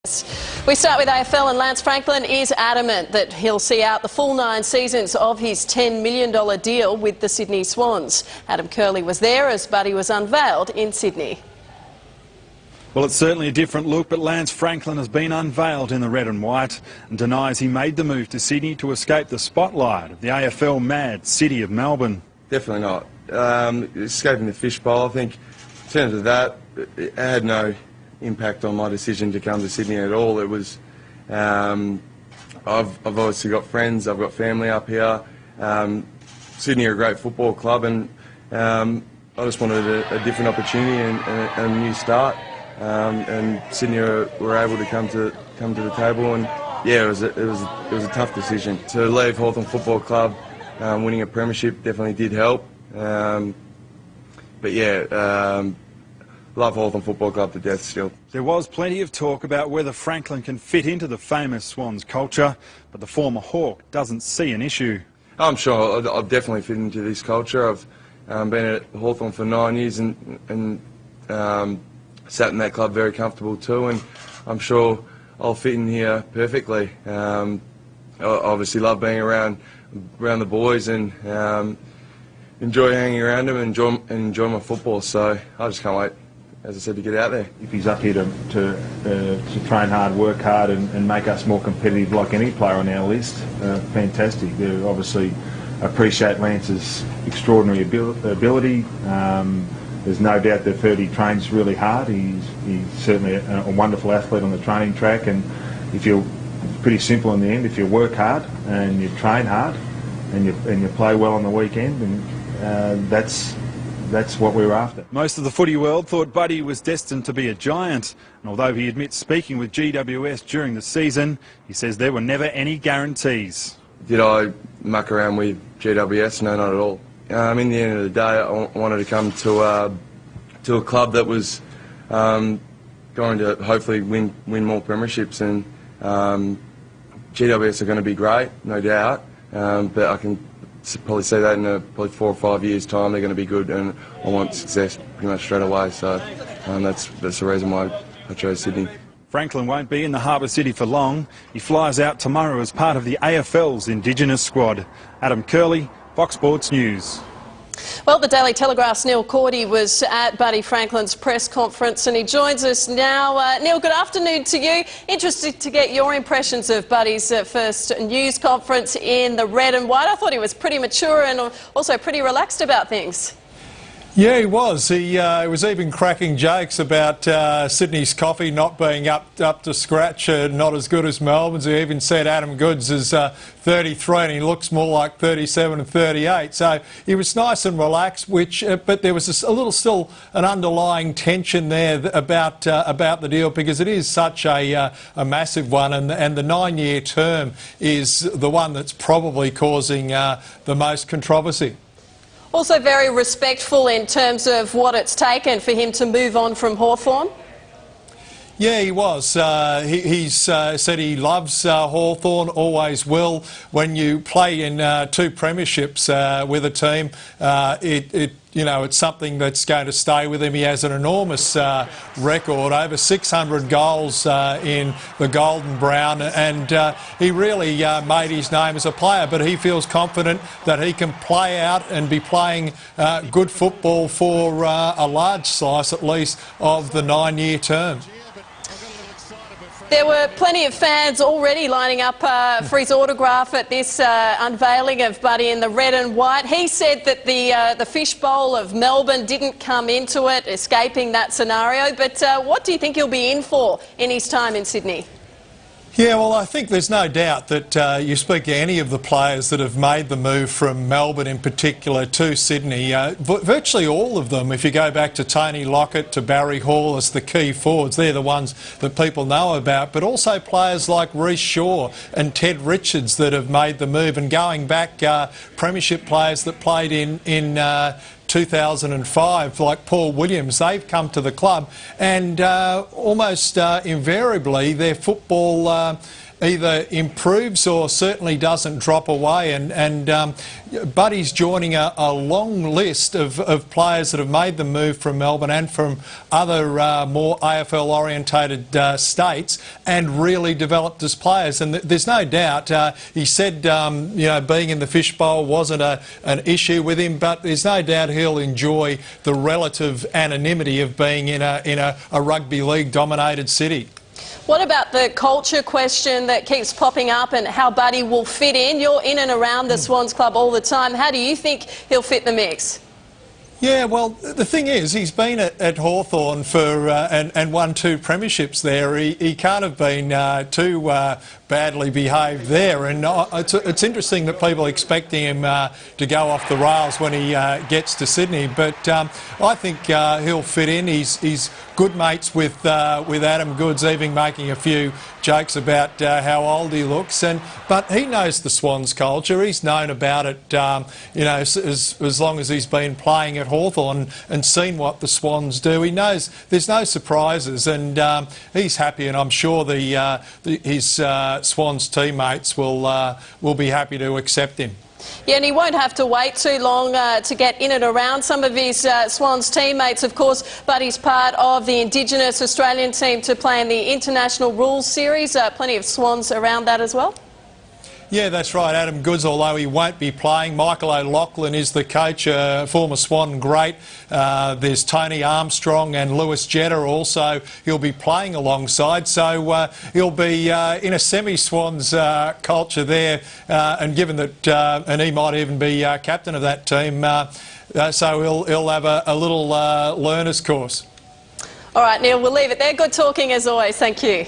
We start with AFL, and Lance Franklin is adamant that he'll see out the full 9 seasons of his $10 million deal with the Sydney Swans. Adam Curley was there as Buddy was unveiled in Sydney. Well, it's certainly a different look, but Lance Franklin has been unveiled in the red and white and denies he made the move to Sydney to escape the spotlight of the AFL mad city of Melbourne. Definitely not. Escaping the fishbowl, I think in terms of that, it had no impact on my decision to come to Sydney at all. It was, I've obviously got friends, I've got family up here. Sydney are a great football club, and I just wanted a different opportunity and a new start. And Sydney were able to come to the table, and yeah, it was a tough decision to leave Hawthorn Football Club. Winning a premiership definitely did help, but yeah. Love Hawthorn Football Club to death still. There was plenty of talk about whether Franklin can fit into the famous Swans culture, but the former Hawk doesn't see an issue. I'm sure I'll definitely fit into this culture. I've been at Hawthorn for 9 years and sat in that club very comfortable too, and I'm sure I'll fit in here perfectly. I obviously love being around the boys and enjoy hanging around them and enjoy my football, so I just can't wait, as I said, to get out there. If he's up here to train hard, work hard and make us more competitive like any player on our list, fantastic. They obviously appreciate Lance's extraordinary ability. There's no doubt that he trains really hard. He's certainly a wonderful athlete on the training track, and it's pretty simple in the end. If you work hard and you train hard and you play well on the weekend, and that's what we were after. Most of the footy world thought Buddy was destined to be a giant, and although he admits speaking with GWS during the season, he says there were never any guarantees. Did I muck around with GWS? No, not at all. In the end of the day, I wanted to come to a club that was going to hopefully win more premierships, and GWS are going to be great, no doubt, but I can probably say that in probably 4 or 5 years' time they're going to be good, and I want success pretty much straight away. So that's the reason why I chose Sydney. Franklin won't be in the Harbour City for long. He flies out tomorrow as part of the AFL's Indigenous squad. Adam Curley, Fox Sports News. Well, the Daily Telegraph's Neil Cordy was at Buddy Franklin's press conference, and he joins us now. Neil, good afternoon to you. Interested to get your impressions of Buddy's first news conference in the red and white. I thought he was pretty mature and also pretty relaxed about things. Yeah, he was. He was even cracking jokes about Sydney's coffee not being up to scratch, not as good as Melbourne's. He even said Adam Goodes is 33 and he looks more like 37 and 38. So he was nice and relaxed, but there was still an underlying tension there about the deal, because it is such a massive one, and the 9-year term is the one that's probably causing the most controversy. Also very respectful in terms of what it's taken for him to move on from Hawthorn. Yeah, he was. He's said he loves Hawthorn, always will. When you play in 2 premierships with a team, it's something that's going to stay with him. He has an enormous record, over 600 goals in the Golden Brown, and he really made his name as a player, but he feels confident that he can play out and be playing good football for a large slice, at least, of the 9-year term. There were plenty of fans already lining up for his autograph at this unveiling of Buddy in the red and white. He said that the fishbowl of Melbourne didn't come into it, escaping that scenario. But what do you think he'll be in for in his time in Sydney? Yeah, well, I think there's no doubt that you speak to any of the players that have made the move from Melbourne in particular to Sydney, virtually all of them, if you go back to Tony Lockett, to Barry Hall as the key forwards, they're the ones that people know about, but also players like Rhys Shaw and Ted Richards that have made the move, and going back, premiership players that played in 2005, like Paul Williams, they've come to the club, and almost invariably their football either improves or certainly doesn't drop away. And Buddy's joining a long list of players that have made the move from Melbourne and from other more AFL-orientated states and really developed as players. And there's no doubt, he said, you know, being in the fishbowl wasn't an issue with him, but there's no doubt he'll enjoy the relative anonymity of being in a rugby league-dominated city. What about the culture question that keeps popping up and how Buddy will fit in? You're in and around the Swans club all the time. How do you think he'll fit the mix? Yeah, well, the thing is, he's been at Hawthorn for and won 2 premierships there. He can't have been too badly behaved there, and it's interesting that people are expecting him to go off the rails when he gets to Sydney. But I think he'll fit in. He's good mates with Adam Goodes, even making a few jokes about how old he looks. But he knows the Swans culture. He's known about it, you know, as long as he's been playing at Hawthorn and seen what the Swans do. He knows there's no surprises, and he's happy, and I'm sure his Swans teammates will be happy to accept him. Yeah, and he won't have to wait too long to get in and around some of his Swans teammates. Of course, Buddy's part of the Indigenous Australian team to play in the International Rules Series. Plenty of Swans around that as well. Yeah, that's right. Adam Goodes, although he won't be playing. Michael O'Loughlin is the coach, former Swan great. There's Tony Armstrong and Lewis Jetta also he'll be playing alongside. So he'll be in a semi-Swans culture there. And given that, and he might even be captain of that team, so he'll have a little learner's course. All right, Neil, we'll leave it there. Good talking as always. Thank you.